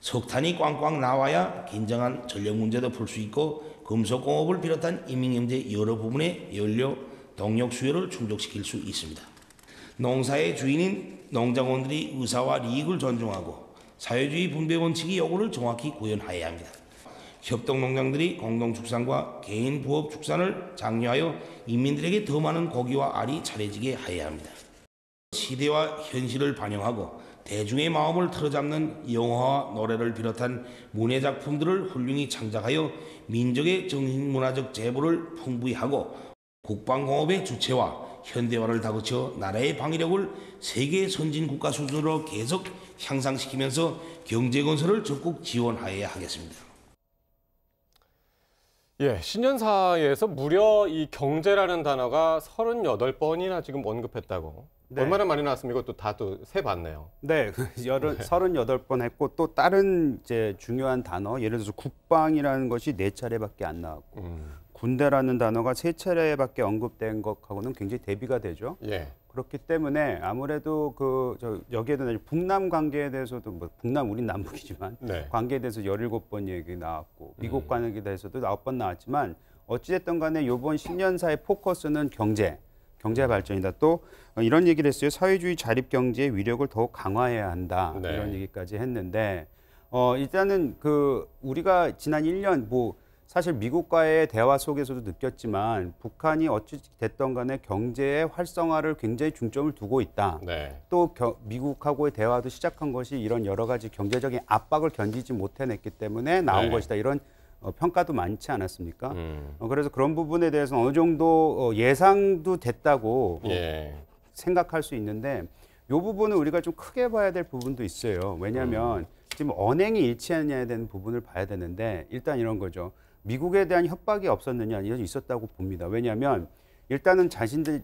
석탄이 꽝꽝 나와야 긴장한 전력 문제도 풀 수 있고 금속공업을 비롯한 인민경제 여러 부분의 연료, 동력 수요를 충족시킬 수 있습니다. 농사의 주인인 농장원들이 의사와利益을 존중하고 사회주의 분배 원칙의 요구를 정확히 구현하여야 합니다. 협동농장들이 공동축산과 개인 부업 축산을 장려하여 인민들에게 더 많은 고기와 알이 차려지게 하여야 합니다. 시대와 현실을 반영하고 대중의 마음을 틀어잡는 영화와 노래를 비롯한 문예작품들을 훌륭히 창작하여 민족의 정신문화적 재보를 풍부히 하고 국방공업의 주체와 현대화를 다그쳐 나라의 방위력을 세계 선진국가 수준으로 계속 향상시키면서 경제건설을 적극 지원하여야 하겠습니다. 예, 신년사에서 무려 이 경제라는 단어가 38번이나 지금 언급했다고. 네. 얼마나 많이 나왔습니까? 또 다 또 세봤네요. 네, 38번 했고 또 다른 이제 중요한 단어, 예를 들어서 국방이라는 것이 4차례밖에 안 나왔고 군대라는 단어가 3차례밖에 언급된 것하고는 굉장히 대비가 되죠. 예. 그렇기 때문에 아무래도 여기에도 북남 관계에 대해서도 뭐 북남 우린 남북이지만 네. 관계에 대해서 17번 얘기 나왔고 미국 관계에 대해서도 9번 나왔지만 어찌됐든 간에 이번 신년사의 포커스는 경제 발전이다. 또 이런 얘기를 했어요. 사회주의 자립경제의 위력을 더욱 강화해야 한다. 네. 이런 얘기까지 했는데 일단은 우리가 지난 1년 사실 미국과의 대화 속에서도 느꼈지만 북한이 어찌 됐든 간에 경제의 활성화를 굉장히 중점을 두고 있다. 네. 또 미국하고의 대화도 시작한 것이 이런 여러 가지 경제적인 압박을 견디지 못해냈기 때문에 나온 네. 것이다. 이런 평가도 많지 않았습니까? 그래서 그런 부분에 대해서 어느 정도 예상도 됐다고 생각할 수 있는데 이 부분은 우리가 좀 크게 봐야 될 부분도 있어요. 왜냐하면 지금 언행이 일치하느냐에 대한 부분을 봐야 되는데 일단 이런 거죠. 미국에 대한 협박이 없었느냐, 이런 있었다고 봅니다. 왜냐하면 일단은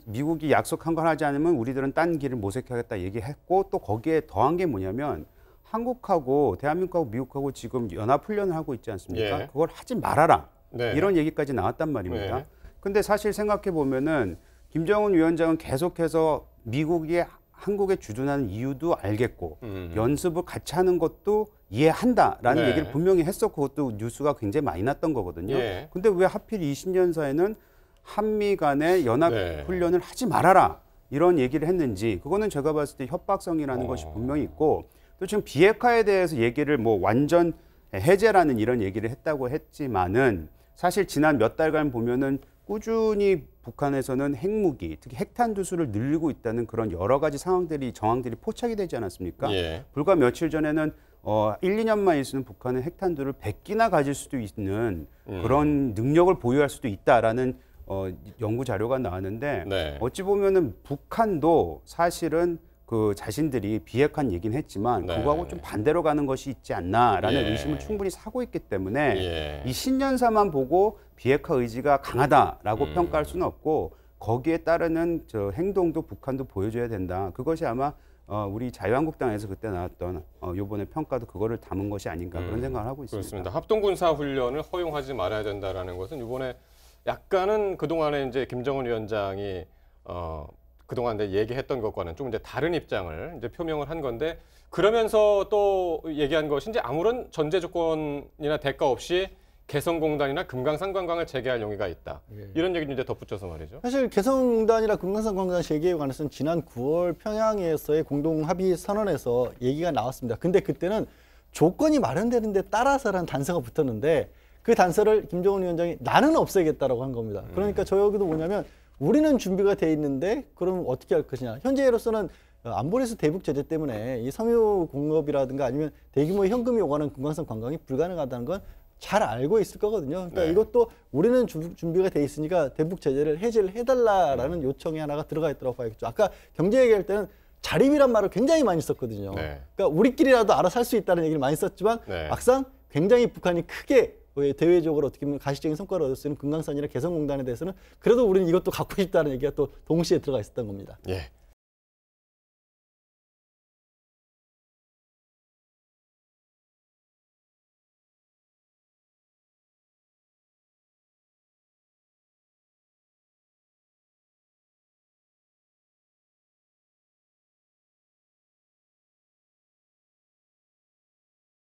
미국이 약속한 걸 하지 않으면 우리들은 딴 길을 모색하겠다 얘기했고 또 거기에 더한 게 뭐냐면 한국하고 대한민국하고 미국하고 지금 연합훈련을 하고 있지 않습니까? 예. 그걸 하지 말아라. 네. 이런 얘기까지 나왔단 말입니다. 네. 근데 사실 생각해 보면은 김정은 위원장은 계속해서 미국이 한국에 주둔하는 이유도 알겠고 연습을 같이 하는 것도 이해한다라는 네. 얘기를 분명히 했었고 그것도 뉴스가 굉장히 많이 났던 거거든요. 예. 근데 왜 하필 20년사에는 한미 간의 연합훈련을 네. 하지 말아라 이런 얘기를 했는지 그거는 제가 봤을 때 협박성이라는 것이 분명히 있고 또 지금 비핵화에 대해서 얘기를 완전 해제라는 이런 얘기를 했다고 했지만은 사실 지난 몇 달간 보면은 꾸준히 북한에서는 핵무기, 특히 핵탄두 수를 늘리고 있다는 그런 여러 가지 정황들이 포착이 되지 않았습니까? 예. 불과 며칠 전에는 1, 2년만 있으면 북한은 핵탄두를 100기나 가질 수도 있는 그런 능력을 보유할 수도 있다라는 연구 자료가 나왔는데 네. 어찌 보면은 북한도 사실은 자신들이 비핵화한 얘기는 했지만 네. 그거하고 좀 반대로 가는 것이 있지 않나라는 의심을 충분히 사고 있기 때문에 이 신년사만 보고 비핵화 의지가 강하다라고 평가할 수는 없고 거기에 따르는 행동도 북한도 보여줘야 된다. 그것이 아마 우리 자유한국당에서 그때 나왔던 이번에 평가도 그거를 담은 것이 아닌가 그런 생각을 하고 있습니다. 그렇습니다. 합동군사훈련을 허용하지 말아야 된다라는 것은 이번에 약간은 그동안에 이제 김정은 위원장이 그동안 얘기했던 것과는 좀 이제 다른 입장을 이제 표명을 한 건데 그러면서 또 얘기한 것이 이제 아무런 전제 조건이나 대가 없이 개성공단이나 금강산 관광을 재개할 용의가 있다. 예. 이런 얘기를 이제 덧붙여서 말이죠. 사실 개성공단이나 금강산 관광 재개에 관해서는 지난 9월 평양에서의 공동합의 선언에서 얘기가 나왔습니다. 근데 그때는 조건이 마련되는 데 따라서라는 단서가 붙었는데 그 단서를 김정은 위원장이 나는 없애겠다라고 한 겁니다. 그러니까 저 여기도 뭐냐면 우리는 준비가 돼 있는데 그럼 어떻게 할 것이냐. 현재로서는 안보리에서 대북 제재 때문에 이 섬유 공업이라든가 아니면 대규모의 현금이 오가는 금강산 관광이 불가능하다는 건 잘 알고 있을 거거든요. 그러니까 네. 이것도 우리는 준비가 돼 있으니까 대북 제재를 해제를 해달라라는 요청이 하나가 들어가 있더라고 봐야겠죠. 아까 경제 얘기할 때는 자립이란 말을 굉장히 많이 썼거든요. 네. 그러니까 우리끼리라도 알아서 할 수 있다는 얘기를 많이 썼지만 네. 막상 굉장히 북한이 크게 대외적으로 어떻게 보면 가시적인 성과를 얻을 수 있는 금강산이나 개성공단에 대해서는 그래도 우리는 이것도 갖고 싶다는 얘기가 또 동시에 들어가 있었던 겁니다. 예.